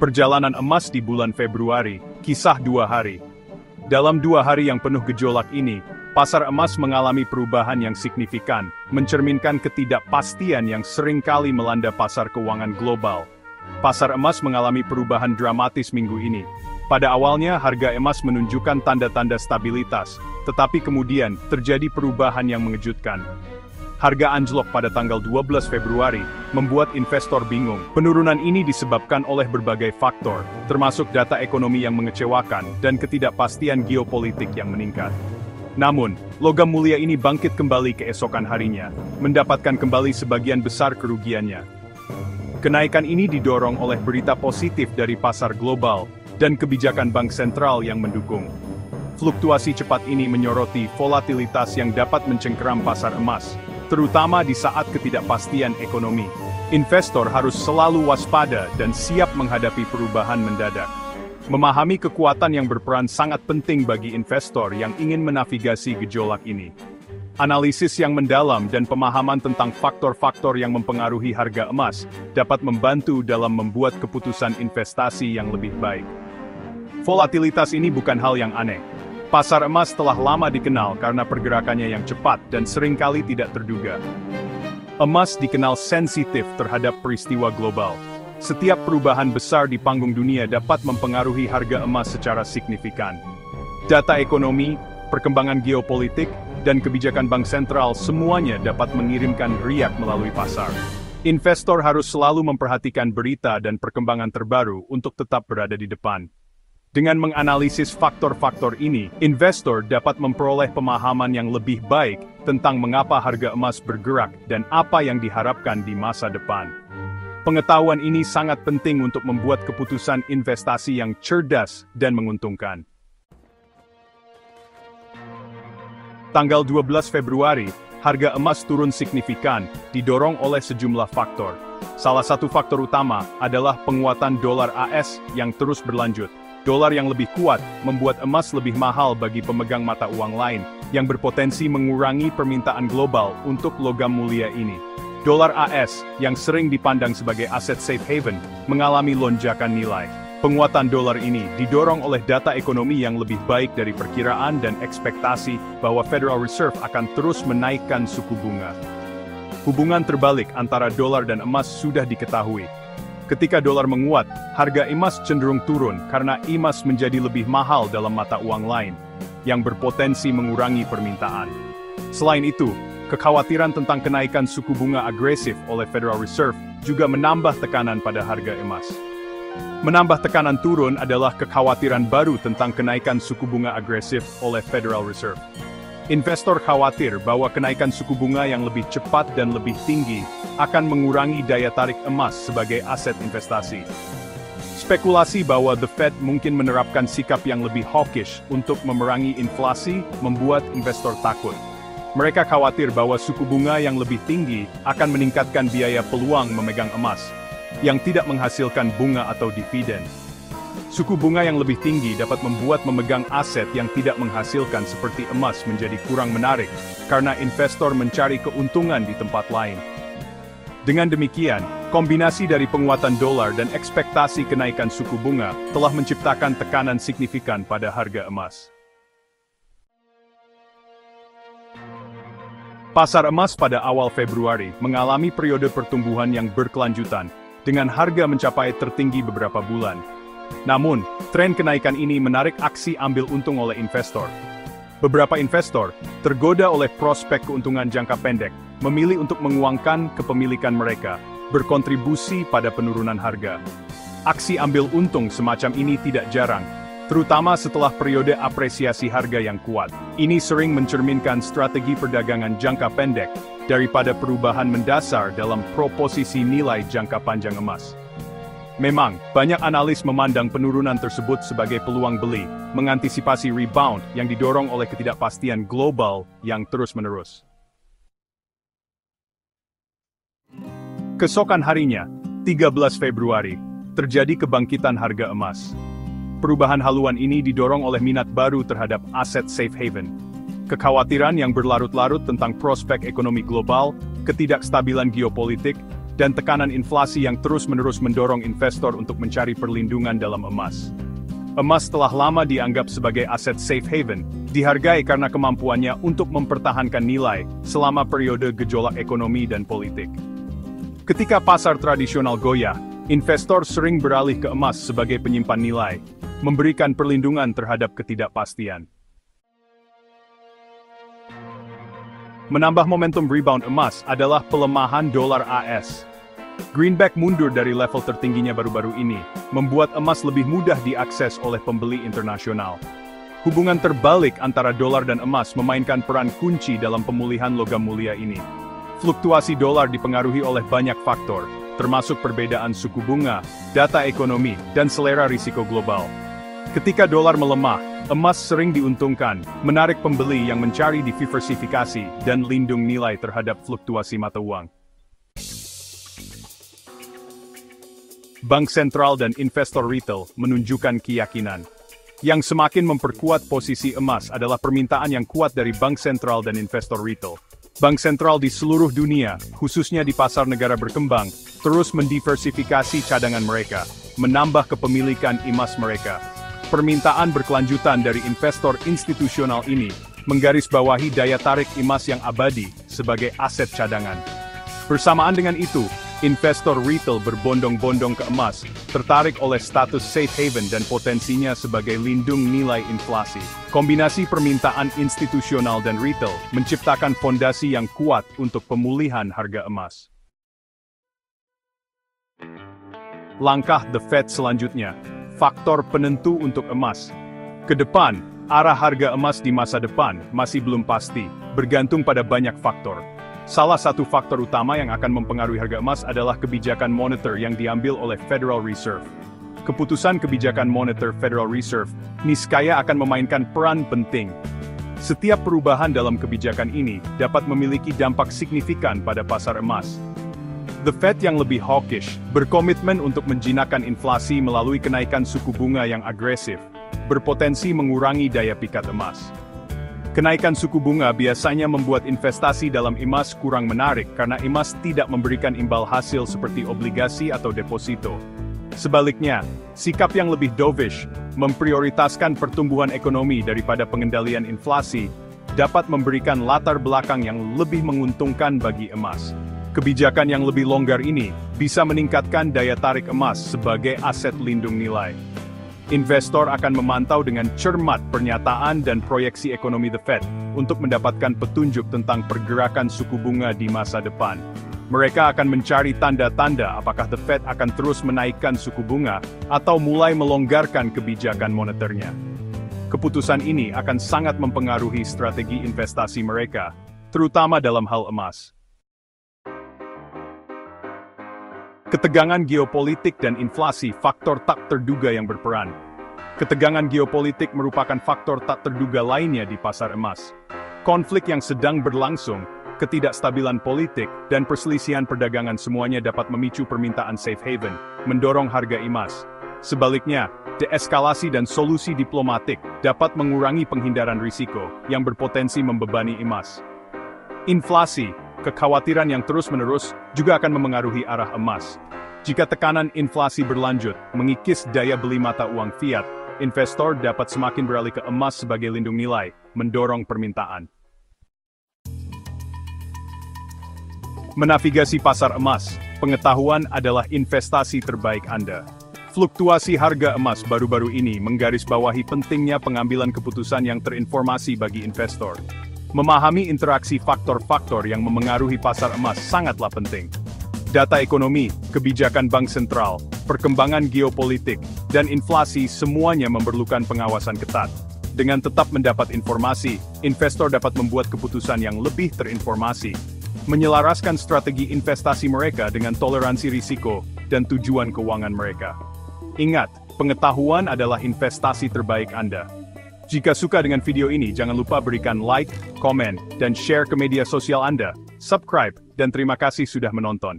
Perjalanan emas di bulan Februari, kisah 2 hari. Dalam 2 hari yang penuh gejolak ini, pasar emas mengalami perubahan yang signifikan, mencerminkan ketidakpastian yang seringkali melanda pasar keuangan global. Pasar emas mengalami perubahan dramatis minggu ini. Pada awalnya harga emas menunjukkan tanda-tanda stabilitas, tetapi kemudian terjadi perubahan yang mengejutkan. Harga anjlok pada tanggal 12 Februari, membuat investor bingung. Penurunan ini disebabkan oleh berbagai faktor, termasuk data ekonomi yang mengecewakan dan ketidakpastian geopolitik yang meningkat. Namun, logam mulia ini bangkit kembali keesokan harinya, mendapatkan kembali sebagian besar kerugiannya. Kenaikan ini didorong oleh berita positif dari pasar global, dan kebijakan bank sentral yang mendukung. Fluktuasi cepat ini menyoroti volatilitas yang dapat mencengkeram pasar emas, terutama di saat ketidakpastian ekonomi. Investor harus selalu waspada dan siap menghadapi perubahan mendadak. Memahami kekuatan yang berperan sangat penting bagi investor yang ingin menavigasi gejolak ini. Analisis yang mendalam dan pemahaman tentang faktor-faktor yang mempengaruhi harga emas dapat membantu dalam membuat keputusan investasi yang lebih baik. Volatilitas ini bukan hal yang aneh. Pasar emas telah lama dikenal karena pergerakannya yang cepat dan seringkali tidak terduga. Emas dikenal sensitif terhadap peristiwa global. Setiap perubahan besar di panggung dunia dapat mempengaruhi harga emas secara signifikan. Data ekonomi, perkembangan geopolitik, dan kebijakan bank sentral semuanya dapat mengirimkan riak melalui pasar. Investor harus selalu memperhatikan berita dan perkembangan terbaru untuk tetap berada di depan. Dengan menganalisis faktor-faktor ini, investor dapat memperoleh pemahaman yang lebih baik tentang mengapa harga emas bergerak dan apa yang diharapkan di masa depan. Pengetahuan ini sangat penting untuk membuat keputusan investasi yang cerdas dan menguntungkan. Tanggal 12 Februari, harga emas turun signifikan, didorong oleh sejumlah faktor. Salah satu faktor utama adalah penguatan dolar AS yang terus berlanjut. Dolar yang lebih kuat membuat emas lebih mahal bagi pemegang mata uang lain, yang berpotensi mengurangi permintaan global untuk logam mulia ini. Dolar AS, yang sering dipandang sebagai aset safe haven, mengalami lonjakan nilai. Penguatan dolar ini didorong oleh data ekonomi yang lebih baik dari perkiraan dan ekspektasi bahwa Federal Reserve akan terus menaikkan suku bunga. Hubungan terbalik antara dolar dan emas sudah diketahui. Ketika dolar menguat, harga emas cenderung turun karena emas menjadi lebih mahal dalam mata uang lain, yang berpotensi mengurangi permintaan. Selain itu, kekhawatiran tentang kenaikan suku bunga agresif oleh Federal Reserve juga menambah tekanan pada harga emas. Menambah tekanan turun adalah kekhawatiran baru tentang kenaikan suku bunga agresif oleh Federal Reserve. Investor khawatir bahwa kenaikan suku bunga yang lebih cepat dan lebih tinggi akan mengurangi daya tarik emas sebagai aset investasi. Spekulasi bahwa The Fed mungkin menerapkan sikap yang lebih hawkish untuk memerangi inflasi membuat investor takut. Mereka khawatir bahwa suku bunga yang lebih tinggi akan meningkatkan biaya peluang memegang emas, yang tidak menghasilkan bunga atau dividen. Suku bunga yang lebih tinggi dapat membuat memegang aset yang tidak menghasilkan seperti emas menjadi kurang menarik, karena investor mencari keuntungan di tempat lain. Dengan demikian, kombinasi dari penguatan dolar dan ekspektasi kenaikan suku bunga telah menciptakan tekanan signifikan pada harga emas. Pasar emas pada awal Februari mengalami periode pertumbuhan yang berkelanjutan, dengan harga mencapai tertinggi beberapa bulan. Namun, tren kenaikan ini menarik aksi ambil untung oleh investor. Beberapa investor, tergoda oleh prospek keuntungan jangka pendek, memilih untuk menguangkan kepemilikan mereka, berkontribusi pada penurunan harga. Aksi ambil untung semacam ini tidak jarang, terutama setelah periode apresiasi harga yang kuat. Ini sering mencerminkan strategi perdagangan jangka pendek, daripada perubahan mendasar dalam proposisi nilai jangka panjang emas. Memang, banyak analis memandang penurunan tersebut sebagai peluang beli, mengantisipasi rebound yang didorong oleh ketidakpastian global yang terus-menerus. Keesokan harinya, 13 Februari, terjadi kebangkitan harga emas. Perubahan haluan ini didorong oleh minat baru terhadap aset safe haven. Kekhawatiran yang berlarut-larut tentang prospek ekonomi global, ketidakstabilan geopolitik, dan tekanan inflasi yang terus-menerus mendorong investor untuk mencari perlindungan dalam emas. Emas telah lama dianggap sebagai aset safe haven, dihargai karena kemampuannya untuk mempertahankan nilai selama periode gejolak ekonomi dan politik. Ketika pasar tradisional goyah, investor sering beralih ke emas sebagai penyimpan nilai, memberikan perlindungan terhadap ketidakpastian. Menambah momentum rebound emas adalah pelemahan dolar AS. Greenback mundur dari level tertingginya baru-baru ini, membuat emas lebih mudah diakses oleh pembeli internasional. Hubungan terbalik antara dolar dan emas memainkan peran kunci dalam pemulihan logam mulia ini. Fluktuasi dolar dipengaruhi oleh banyak faktor, termasuk perbedaan suku bunga, data ekonomi, dan selera risiko global. Ketika dolar melemah, emas sering diuntungkan, menarik pembeli yang mencari diversifikasi dan lindung nilai terhadap fluktuasi mata uang. Bank sentral dan investor retail menunjukkan keyakinan. Yang semakin memperkuat posisi emas adalah permintaan yang kuat dari bank sentral dan investor retail. Bank sentral di seluruh dunia, khususnya di pasar negara berkembang, terus mendiversifikasi cadangan mereka, menambah kepemilikan emas mereka. Permintaan berkelanjutan dari investor institusional ini menggarisbawahi daya tarik emas yang abadi sebagai aset cadangan. Bersamaan dengan itu, investor retail berbondong-bondong ke emas, tertarik oleh status safe haven dan potensinya sebagai lindung nilai inflasi. Kombinasi permintaan institusional dan retail menciptakan fondasi yang kuat untuk pemulihan harga emas. Langkah The Fed selanjutnya. Faktor penentu untuk emas. Kedepan, arah harga emas di masa depan masih belum pasti, bergantung pada banyak faktor. Salah satu faktor utama yang akan mempengaruhi harga emas adalah kebijakan moneter yang diambil oleh Federal Reserve. Keputusan kebijakan moneter Federal Reserve niscaya akan memainkan peran penting. Setiap perubahan dalam kebijakan ini dapat memiliki dampak signifikan pada pasar emas. The Fed yang lebih hawkish berkomitmen untuk menjinakkan inflasi melalui kenaikan suku bunga yang agresif, berpotensi mengurangi daya pikat emas. Kenaikan suku bunga biasanya membuat investasi dalam emas kurang menarik karena emas tidak memberikan imbal hasil seperti obligasi atau deposito. Sebaliknya, sikap yang lebih dovish, memprioritaskan pertumbuhan ekonomi daripada pengendalian inflasi, dapat memberikan latar belakang yang lebih menguntungkan bagi emas. Kebijakan yang lebih longgar ini bisa meningkatkan daya tarik emas sebagai aset lindung nilai. Investor akan memantau dengan cermat pernyataan dan proyeksi ekonomi The Fed untuk mendapatkan petunjuk tentang pergerakan suku bunga di masa depan. Mereka akan mencari tanda-tanda apakah The Fed akan terus menaikkan suku bunga atau mulai melonggarkan kebijakan moneternya. Keputusan ini akan sangat mempengaruhi strategi investasi mereka, terutama dalam hal emas. Ketegangan geopolitik dan inflasi faktor tak terduga yang berperan. Ketegangan geopolitik merupakan faktor tak terduga lainnya di pasar emas. Konflik yang sedang berlangsung, ketidakstabilan politik, dan perselisihan perdagangan semuanya dapat memicu permintaan safe haven, mendorong harga emas. Sebaliknya, deeskalasi dan solusi diplomatik dapat mengurangi penghindaran risiko yang berpotensi membebani emas. Inflasi, kekhawatiran yang terus-menerus juga akan memengaruhi arah emas. Jika tekanan inflasi berlanjut, mengikis daya beli mata uang fiat, investor dapat semakin beralih ke emas sebagai lindung nilai, mendorong permintaan. Menavigasi pasar emas, pengetahuan adalah investasi terbaik Anda. Fluktuasi harga emas baru-baru ini menggarisbawahi pentingnya pengambilan keputusan yang terinformasi bagi investor. Memahami interaksi faktor-faktor yang memengaruhi pasar emas sangatlah penting. Data ekonomi, kebijakan bank sentral, perkembangan geopolitik, dan inflasi semuanya memerlukan pengawasan ketat. Dengan tetap mendapat informasi, investor dapat membuat keputusan yang lebih terinformasi, menyelaraskan strategi investasi mereka dengan toleransi risiko dan tujuan keuangan mereka. Ingat, pengetahuan adalah investasi terbaik Anda. Jika suka dengan video ini, jangan lupa berikan like, komen, dan share ke media sosial Anda. Subscribe, dan terima kasih sudah menonton.